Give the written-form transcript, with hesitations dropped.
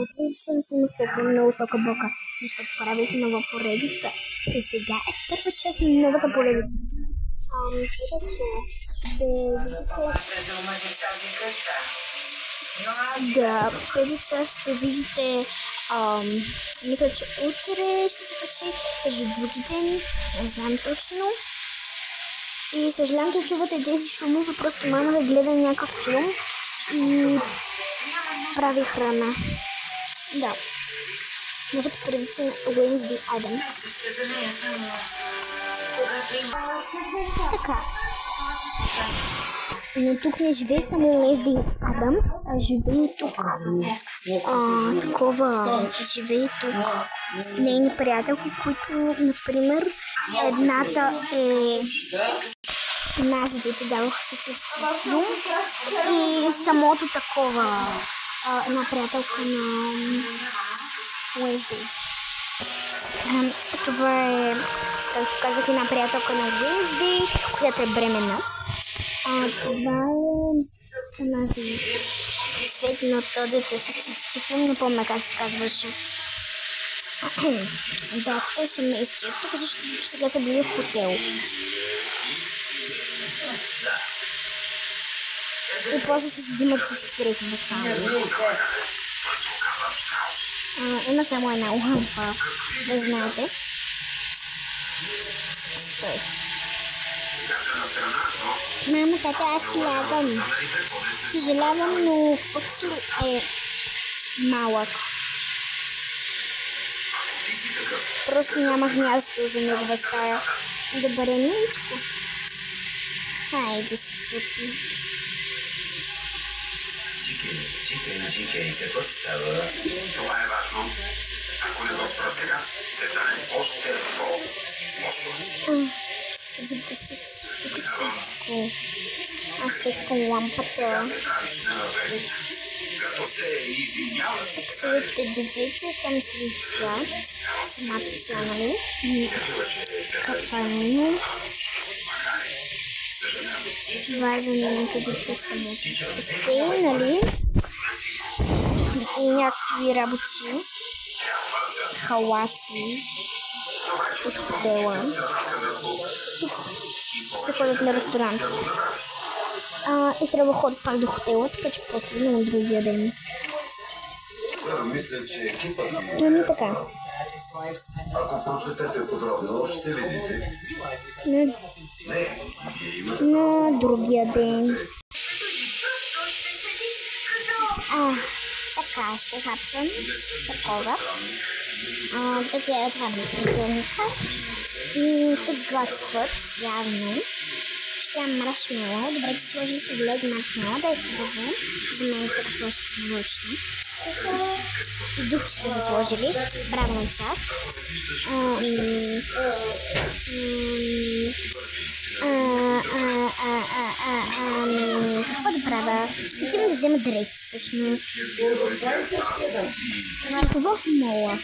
Отлично снимах толкова много тока-бока, защото правих нова поредица. И сега е първа част на новата поредица. Така че ще видите... Да, тези част ще видите... мисля, че утре ще се качи, или други ден, не знам точно. И съжалявам, че чувате тези шумове, просто мама да гледа някакъв филм и прави храна. Да. Новата поредица е Wednesday Addams. Така. Но тук не живее само Wednesday Addams, а живее тук живее тук нейни приятелки, които, например, едната е нас, дете дадох истински филм и самото такова една приятелка на Wednesday. Това е, както казах, една приятелка на Wednesday, която е бременна. Това е онази цветното дете в истински филм, не помня как се казваше. Да, те са местието, защото сега са били в хотел. И после ще се взимат всички трети деца. Има само една лампа, да знаете. Стой. Мамо, тата, аз лягам. Съжалявам, но Фокси е малък. Просто нямах място за негова стая. Добре, миличко. Хайде, скъпи. Чикай, какво става? Това е важно. Ако не го спра сега, ще стане още по-лошо. Загаси всичко. Аз светкам лампата. Като се извиняваш. Тук седите девете, там седи тя. Самата тя, нали? Това е минало. Това е за нейните дете само. Те, нали? И някакви работи. Халати. От хотела. Ще ходят на ресторант. И трябва да ходят пак до хотела, така че после на другия ден. Мисля, че екипът Ами така. Ако прочетете подробно, ще видите. На другия ден. Така, ще хапвам такова. Тук е отварителница. Тук готвят явно. Ще ям маршмело. Добре, че сложи с оглед маршмело, да е хубаво. За мен е какво ще звучно. И духчета са сложили. Браво на тях. Какво да правя? Отивам да взема дрехи всъщност. В мола.